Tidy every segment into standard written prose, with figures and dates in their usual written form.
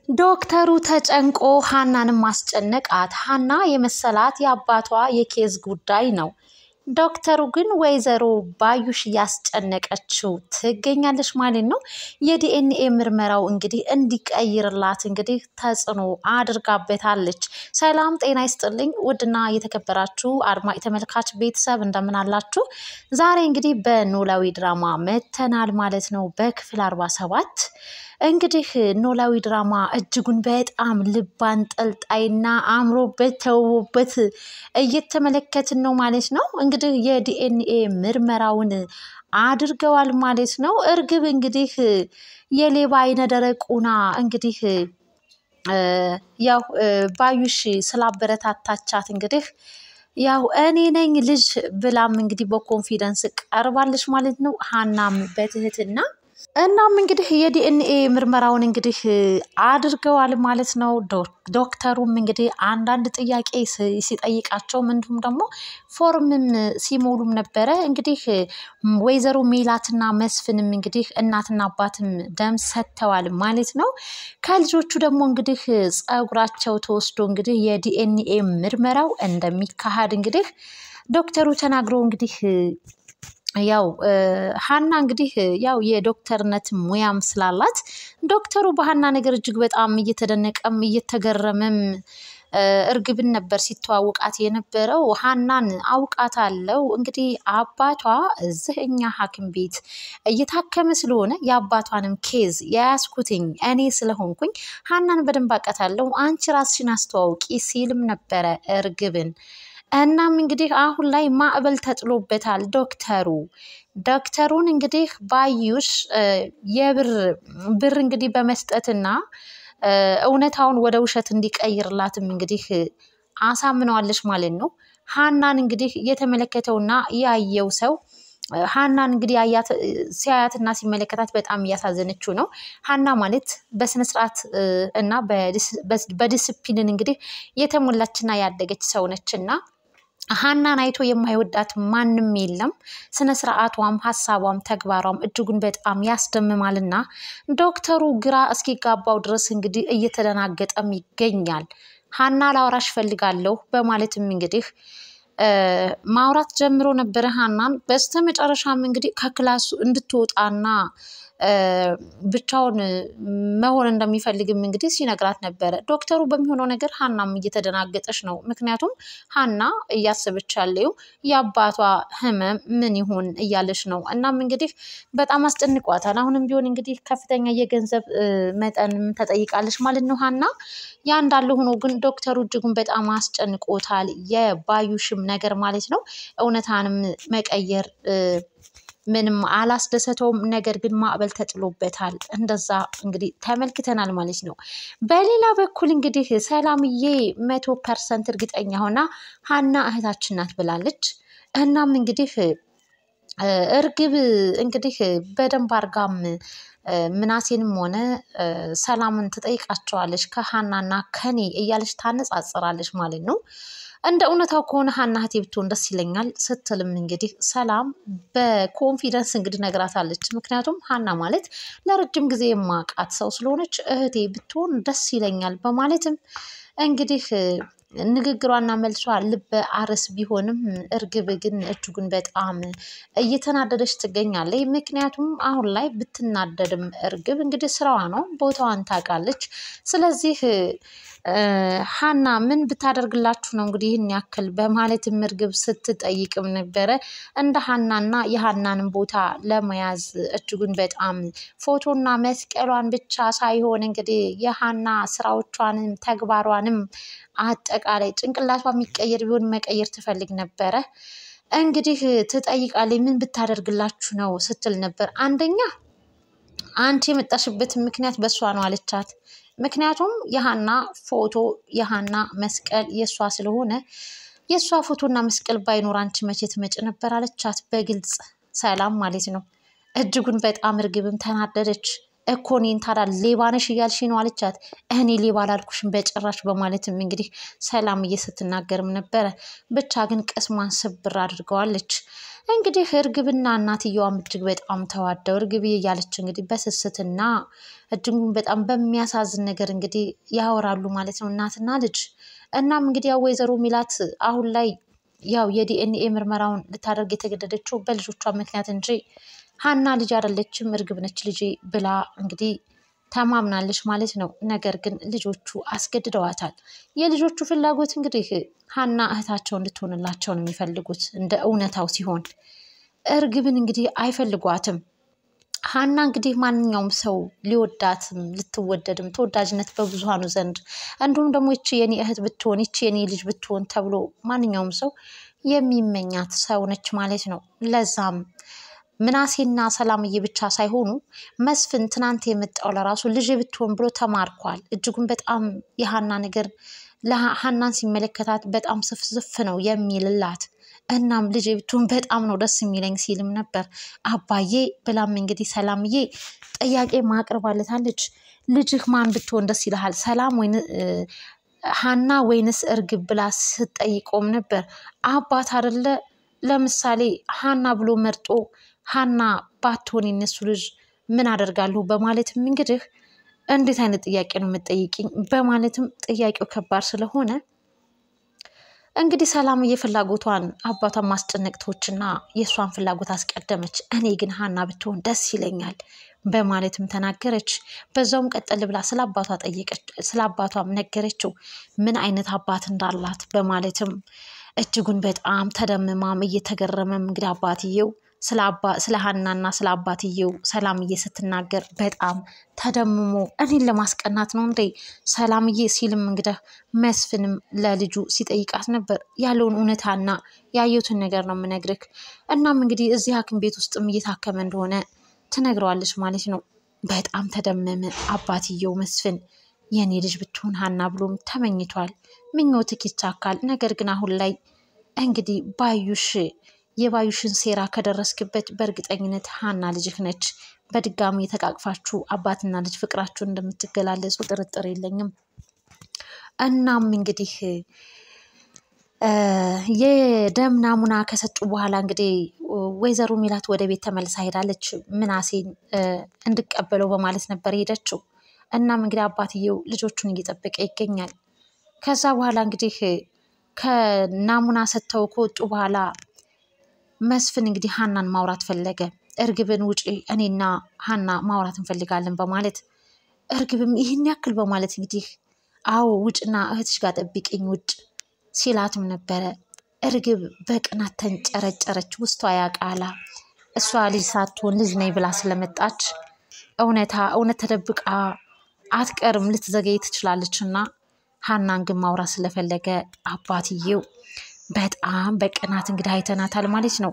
ዶክተሩ ተጨንቆ ሃናን ማስጨነቃት ሃና የመሰላት የአባቷ የኬዝ ጉዳይ ነው። ዶክተሩ ግን ወይዘሮ ባዩሽ ያስጨነቀችው ትገኛለች ማለት ነው። የዲኤንኤ ምርመራው እንግዲህ እንዲቀይርላት እንግዲህ ተጽዕኖ አድርጋበታለች። ሰላም ጤና ይስጥልኝ ውድና የተከበራችሁ አድማጭ ተመልካች ቤተሰብ እንደምን አላችሁ? ዛሬ እንግዲህ በኖላዊ ድራማ መተናል ማለት ነው። በክፍል 47 እንግዲህ ኖላዊ ድራማ እጅጉን በጣም ልብ አንጠልጣይና አምሮበት ተውቦበት እየተመለከትን ነው ማለት ነው። እንግዲህ የዲኤንኤ ምርመራውን አድርገዋል ማለት ነው። እርግብ እንግዲህ የሌባ አይነ ደረቁና እንግዲህ ያው ባዩሽ ስላበረታታቻት እንግዲህ ያው እኔ ነኝ ልጅ ብላም እንግዲህ በኮንፊደንስ ቀርባለች ማለት ነው። ሃናም በትህትና እናም እንግዲህ የዲኤንኤ ምርመራውን እንግዲህ አድርገዋል ማለት ነው። ዶክተሩም እንግዲህ አንዳንድ ጥያቄ ሲጠይቃቸውም እንዲሁም ደግሞ ፎርምም ሲሞሉም ነበረ። እንግዲህ ወይዘሮ ሜላትና መስፍንም እንግዲህ እናትና አባትም ደም ሰጥተዋል ማለት ነው። ከልጆቹ ደግሞ እንግዲህ ጸጉራቸው ተወስዶ እንግዲህ የዲኤንኤ ምርመራው እንደሚካሄድ እንግዲህ ዶክተሩ ተናግሮ እንግዲህ ያው ሃና እንግዲህ ያው የዶክተርነት ሙያም ስላላት ዶክተሩ በሃና ነገር እጅግ በጣም እየተደነቀም እየተገረመም እርግብን ነበር ሲተዋወቃት የነበረው። ሃናን አውቃታለሁ እንግዲህ አባቷ እዚህ እኛ ሐኪም ቤት እየታከመ ስለሆነ የአባቷንም ኬዝ የያዝኩትኝ እኔ ስለሆንኩኝ ሃናን በደንብ አውቃታለሁ፣ አንቺ ራስሽን አስተዋውቂ ሲልም ነበረ እርግብን። እናም እንግዲህ አሁን ላይ ማዕበል ተጥሎበታል ዶክተሩን እንግዲህ ባዩሽ ብር እንግዲህ በመስጠትና እውነታውን ወደ ውሸት እንዲቀይርላትም እንግዲህ አሳምነዋለች ማለት ነው። ሃናን እንግዲህ የተመለከተውና ያየው ሰው ሃናን እንግዲህ ሲያያትና ሲመለከታት በጣም እያሳዘነችው ነው። ሃና ማለት በስነ ስርዓት እና በዲስፕሊን እንግዲህ የተሞላችና ያደገች ሰው ነችና ሃናን አይቶ የማይወዳት ማንም የለም። ስነ ስርዓቷም ሀሳቧም ተግባሯም እጅጉን በጣም ያስደምማልና ዶክተሩ ግራ እስኪጋባው ድረስ እንግዲህ እየተደናገጠም ይገኛል። ሃና ላውራሽ ፈልጋለሁ በማለትም እንግዲህ ማውራት ጀምሮ ነበረ ሃናን። በስተመጨረሻም እንግዲህ ከክላሱ እንድትወጣና ብቻውን መሆን እንደሚፈልግም እንግዲህ ሲነግራት ነበረ። ዶክተሩ በሚሆነው ነገር ሃናም እየተደናገጠች ነው። ምክንያቱም ሃና እያሰበች ያለው የአባቷ ህመም ምን ይሆን እያለች ነው። እናም እንግዲህ በጣም አስጨንቋታል። አሁንም ቢሆን እንግዲህ ከፍተኛ የገንዘብ መጠን ተጠይቃለች ማለት ነው ሃና። ያ እንዳለ ሆኖ ግን ዶክተሩ እጅጉን በጣም አስጨንቆታል፣ የባዩሽም ነገር ማለት ነው። እውነታንም መቀየር ምንም አላስደሰተውም። ነገር ግን ማዕበል ተጥሎበታል። እንደዛ እንግዲህ ተመልክተናል ማለት ነው። በሌላ በኩል እንግዲህ ሰላምዬ 100% እርግጠኛ ሆና ሃና እህታችን ናት ብላለች። እናም እንግዲህ እርግብ እንግዲህ በደንብ አርጋም ምናሴንም ሆነ ሰላምን ትጠይቃቸዋለች ከሃናና ከኔ እያለች ታነጻጽራለች ማለት ነው። እንደ እውነታው ከሆነ ሃና እህቴ ብትሆን ደስ ይለኛል ስትልም እንግዲህ ሰላም በኮንፊደንስ እንግዲህ ነግራታለች። ምክንያቱም ሃና ማለት ለረጅም ጊዜ የማውቃት ሰው ስለሆነች እህቴ ብትሆን ደስ ይለኛል በማለትም እንግዲህ ንግግሯና መልሷ ልበ አርስ ቢሆንም እርግብ ግን እጅጉን በጣም እየተናደደች ትገኛለች። ምክንያቱም አሁን ላይ ብትናደድም እርግብ እንግዲህ ስራዋ ነው፣ ቦታዋን ታውቃለች። ስለዚህ ሃና ምን ብታደርግላችሁ ነው እንግዲህ ይህን ያክል በማለትም እርግብ ስትጠይቅም ነበረ። እንደ ሃናና የሃናንን ቦታ ለመያዝ እጅጉን በጣም ፎቶና መስቀሏን ብቻ ሳይሆን እንግዲህ የሃና ስራዎቿንም ተግባሯንም አጠቃላይ ጭንቅላቷ የሚቀየር ቢሆን መቀየር ትፈልግ ነበረ። እንግዲህ ትጠይቃለች ምን ብታደርግላችሁ ነው ስትል ነበር። አንደኛ አንቺ የመጣሽበት ምክንያት በሷ ነው አለቻት። ምክንያቱም የሃና ፎቶ የሃና መስቀል የሷ ስለሆነ የሷ ፎቶና መስቀል ባይኖር አንቺ መቼ ትመጭ ነበር አለቻት በግልጽ ሰላም ማለት ነው። እጅጉን በጣም እርግብም ተናደደች። እኮ እኔን ታዲያ ሌባ ነሽ እያልሽ ነው አለቻት። እኔ ሌባ አላልኩሽም በጭራሽ በማለትም እንግዲህ ሰላምዬ ስትናገርም ነበረ። ብቻ ግን ቅስሟን ስብር አድርገዋለች። እንግዲህ እርግብና እናትየዋም እጅግ በጣም ተዋደው እርግብዬ እያለች እንግዲህ በስስትና እጅጉን በጣም በሚያሳዝን ነገር እንግዲህ ያወራሉ ማለት ነው እናትና ልጅ። እናም እንግዲህ ያው ወይዘሮ ሚላት አሁን ላይ ያው የዲኤንኤ ምርመራውን ልታደርግ የተገደደችው በልጆቿ ምክንያት እንጂ ሀና ልጅ አይደለችም እርግብ ነች ልጄ ብላ እንግዲህ ተማምናለች ማለት ነው። ነገር ግን ልጆቹ አስገድደዋታል። የልጆቹ ፍላጎት እንግዲህ ሀና እህታቸው እንድትሆንላቸው ነው የሚፈልጉት እንደ እውነታው ሲሆን፣ እርግብን እንግዲህ አይፈልጓትም። ሀና እንግዲህ ማንኛውም ሰው ሊወዳትም ልትወደድም ተወዳጅነት በብዙሃኑ ዘንድ እንዲሁም ደግሞ ይቺ የኔ እህት ብትሆን ይቺ የኔ ልጅ ብትሆን ተብሎ ማንኛውም ሰው የሚመኛት ሰው ነች ማለት ነው። ለዛም ምናሴና ሰላምዬ ብቻ ሳይሆኑ መስፍን ትናንት የመጣው ለራሱ ልጅ ብትሆን ብሎ ተማርኳል። እጅጉን በጣም የሀና ነገር ለሀናን ሲመለከታት በጣም ስፍስፍ ነው የሚልላት። እናም ልጅ ብትሆን በጣም ነው ደስ የሚለኝ ሲልም ነበር። አባዬ ብላም እንግዲህ ሰላምዬ ጥያቄ ማቅርባለታለች። ልጅህ ማን ብትሆን ደስ ይልሃል ሰላም ወይ ሀና ወይንስ እርግብ ብላ ስትጠይቆም ነበር። አባት አይደለ ለምሳሌ ሀና ብሎ መርጦ ሀና ባትሆን የነሱ ልጅ ምን አደርጋለሁ በማለትም እንግዲህ እንዴት አይነት ጥያቄ ነው የምትጠይቂኝ በማለትም ጥያቄው ከባድ ስለሆነ እንግዲህ ሰላምዬ ፍላጎቷን አባቷን ማስጨነቅቶችና የእሷን ፍላጎት አስቀደመች። እኔ ግን ሀና ብትሆን ደስ ይለኛል በማለትም ተናገረች። በዛውም ቀጠል ብላ ስለ አባቷ ጠየቀች። ስለ አባቷም ነገረችው ምን አይነት አባት እንዳላት በማለትም እጅጉን በጣም ተደምማም እየተገረመም እንግዲህ አባትየው ስለ ሀናና ስለ አባትየው ሰላምዬ ስትናገር በጣም ተደምሞ እኔን ለማስቀናት ነው እንዴ ሰላምዬ ሲልም እንግዲህ መስፍንም ለልጁ ሲጠይቃት ነበር። ያለውን እውነታና ያየሁትን ነገር ነው የምነግርህ። እናም እንግዲህ እዚህ ሐኪም ቤት ውስጥም እየታከመ እንደሆነ ትነግረዋለች ማለት ነው። በጣም ተደመመ አባትየው መስፍን። የኔ ልጅ ብትሆን ሀና ብሎም ተመኝቷል። ምኞትህ ይሳካል። ነገር ግን አሁን ላይ እንግዲህ የባዩሽን ሴራ ከደረስክበት በእርግጠኝነት ሀና ልጅህ ነች። በድጋሚ የተቃቅፋችሁ አባትና ልጅ ፍቅራችሁን እንደምትገላለጹ ጥርጥር የለኝም። እናም እንግዲህ የደም ናሙና ከሰጡ በኋላ እንግዲህ ወይዘሮ ሚላት ወደ ቤት ተመልሳ ሄዳለች። ምናሴን እንድቀበለው በማለት ነበር ሄደችው። እናም እንግዲህ አባትየው ልጆቹን እየጠበቀ ይገኛል። ከዛ በኋላ እንግዲህ ከናሙና ሰጥተው ከወጡ በኋላ መስፍን እንግዲህ ሀናን ማውራት ፈለገ። እርግብን ውጪ እኔና ሀና ማውራት እንፈልጋለን በማለት እርግብም ይህን ያክል በማለት እንግዲህ አዎ ውጭና እህትሽ ጋር ጠብቂኝ ውጭ ሲላትም ነበረ። እርግብ በቅናት ተንጨረጨረች። ውስጧ ያቃላ እሷ ልጅ ሳትሆን ልጅ ነኝ ብላ ስለመጣች እውነት ተደብቃ አትቀርም ልትዘገይ ትችላለችና ሀናን ግን ማውራት ስለፈለገ አባትየው በጣም በቅናት እንግዲህ አይተናታል ማለት ነው።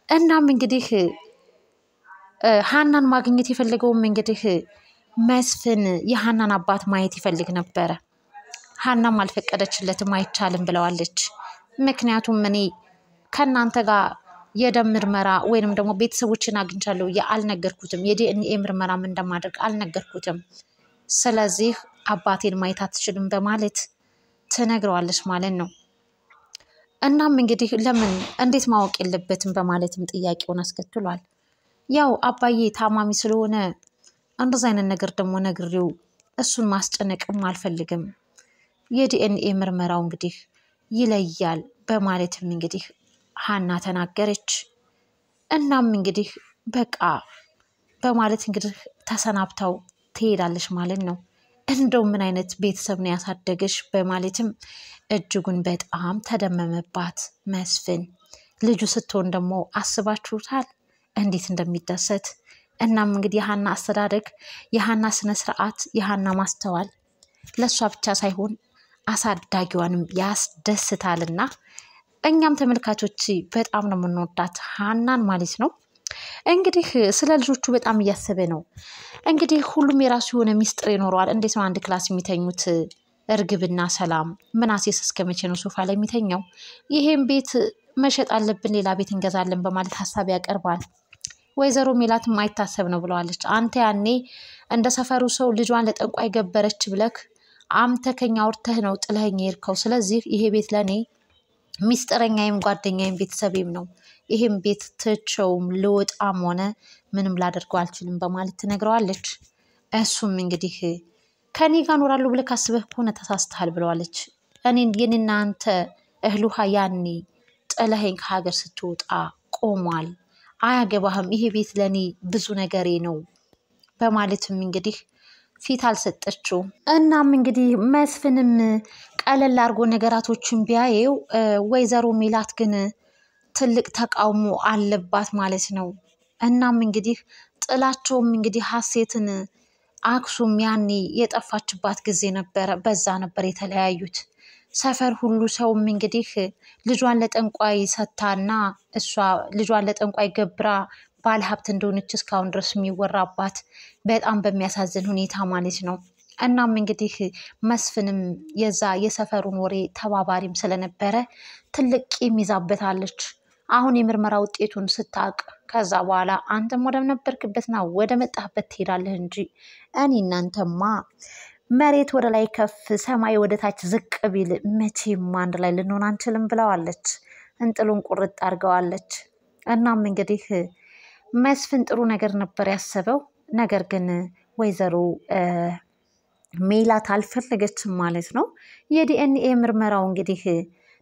እናም እንግዲህ ሀናን ማግኘት የፈለገውም እንግዲህ መስፍን የሀናን አባት ማየት ይፈልግ ነበረ። ሀናም አልፈቀደችለትም፣ አይቻልም ብለዋለች። ምክንያቱም እኔ ከእናንተ ጋር የደም ምርመራ ወይንም ደግሞ ቤተሰቦችን አግኝቻለሁ አልነገርኩትም፣ የዲኤንኤ ምርመራም እንደማደርግ አልነገርኩትም። ስለዚህ አባቴን ማየት አትችልም በማለት ትነግረዋለች ማለት ነው። እናም እንግዲህ ለምን እንዴት ማወቅ የለበትም በማለትም ጥያቄውን አስከትሏል። ያው አባዬ ታማሚ ስለሆነ እንደዛ አይነት ነገር ደግሞ ነግሬው እሱን ማስጨነቅም አልፈልግም። የዲኤንኤ ምርመራው እንግዲህ ይለያል በማለትም እንግዲህ ሀና ተናገረች። እናም እንግዲህ በቃ በማለት እንግዲህ ተሰናብታው ትሄዳለች ማለት ነው። እንደው ምን አይነት ቤተሰብ ነው ያሳደገሽ በማለትም እጅጉን በጣም ተደመመባት መስፍን። ልጁ ስትሆን ደግሞ አስባችሁታል እንዴት እንደሚደሰት። እናም እንግዲህ የሀና አስተዳደግ፣ የሀና ስነ ስርዓት፣ የሀና ማስተዋል ለእሷ ብቻ ሳይሆን አሳዳጊዋንም ያስደስታልና እኛም ተመልካቾች በጣም ነው የምንወዳት ሀናን ማለት ነው። እንግዲህ ስለ ልጆቹ በጣም እያሰበ ነው። እንግዲህ ሁሉም የራሱ የሆነ ሚስጥር ይኖረዋል። እንዴት ነው አንድ ክላስ የሚተኙት እርግብና ሰላም? ምናሴስ እስከ መቼ ነው ሶፋ ላይ የሚተኛው? ይሄን ቤት መሸጥ አለብን፣ ሌላ ቤት እንገዛለን በማለት ሀሳብ ያቀርባል። ወይዘሮ ሜላት የማይታሰብ ነው ብለዋለች። አንተ ያኔ እንደ ሰፈሩ ሰው ልጇን ለጠንቋይ ገበረች ብለክ አምተከኛ አውርተህ ነው ጥለኸኝ የሄድከው። ስለዚህ ይሄ ቤት ለኔ ሚስጥረኛዬም ጓደኛዬም ቤተሰቤም ነው። ይሄም ቤት ትቼውም ልወጣም ሆነ ምንም ላደርገው አልችልም በማለት ትነግረዋለች። እሱም እንግዲህ ከኔ ጋር እኖራለሁ ብለህ ካስበህ ከሆነ ተሳስተሃል ብለዋለች። የኔና አንተ እህል ውሃ ያኔ ጥለኸኝ ከሀገር ስትወጣ ቆሟል። አያገባህም። ይሄ ቤት ለኔ ብዙ ነገሬ ነው በማለትም እንግዲህ ፊት አልሰጠችው። እናም እንግዲህ መስፍንም ቀለል አድርጎ ነገራቶችን ቢያየው ወይዘሮ ሜላት ግን ትልቅ ተቃውሞ አለባት ማለት ነው። እናም እንግዲህ ጥላቸውም እንግዲህ ሀሴትን አክሱም ያኔ የጠፋችባት ጊዜ ነበረ። በዛ ነበር የተለያዩት። ሰፈር ሁሉ ሰውም እንግዲህ ልጇን ለጠንቋይ ሰታና እሷ ልጇን ለጠንቋይ ገብራ ባለሀብት እንደሆነች እስካሁን ድረስ የሚወራባት በጣም በሚያሳዝን ሁኔታ ማለት ነው። እናም እንግዲህ መስፍንም የዛ የሰፈሩን ወሬ ተባባሪም ስለነበረ ትልቅ ቂም ይዛበታለች። አሁን የምርመራ ውጤቱን ስታቅ ከዛ በኋላ አንተም ወደ ነበርክበትና ወደ መጣህበት ትሄዳለህ እንጂ እኔ እናንተማ መሬት ወደ ላይ ከፍ ሰማይ ወደ ታች ዝቅ ቢል መቼም አንድ ላይ ልንሆን አንችልም ብለዋለች። እንጥሉን ቁርጥ አድርገዋለች። እናም እንግዲህ መስፍን ጥሩ ነገር ነበር ያሰበው። ነገር ግን ወይዘሮ ሜላት አልፈለገችም ማለት ነው። የዲኤንኤ ምርመራው እንግዲህ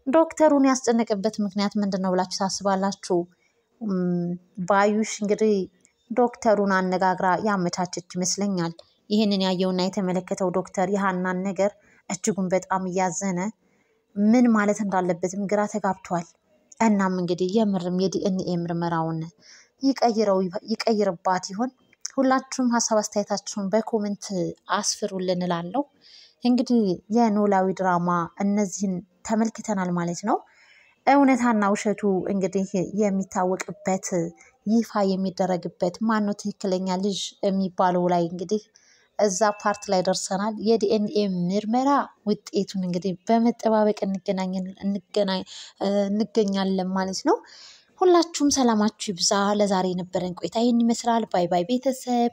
ዶክተሩን ያስጨነቀበት ምክንያት ምንድን ነው ብላችሁ ታስባላችሁ? ባዩሽ እንግዲህ ዶክተሩን አነጋግራ ያመቻቸች ይመስለኛል። ይህንን ያየውና የተመለከተው ዶክተር የሀናን ነገር እጅጉን በጣም እያዘነ ምን ማለት እንዳለበትም ግራ ተጋብቷል። እናም እንግዲህ የምርም የዲኤንኤ ምርመራውን ይቀይርባት ይሆን? ሁላችሁም ሀሳብ አስተያየታችሁን በኮሜንት አስፍሩልን እላለሁ። እንግዲህ የኖላዊ ድራማ እነዚህን ተመልክተናል ማለት ነው። እውነታና ውሸቱ እንግዲህ የሚታወቅበት ይፋ የሚደረግበት ማነው ትክክለኛ ልጅ የሚባለው ላይ እንግዲህ እዛ ፓርት ላይ ደርሰናል። የዲኤንኤ ምርመራ ውጤቱን እንግዲህ በመጠባበቅ እንገኛለን ማለት ነው። ሁላችሁም ሰላማችሁ ይብዛ። ለዛሬ የነበረን ቆይታ ይህን ይመስላል። ባይ ባይ ቤተሰብ።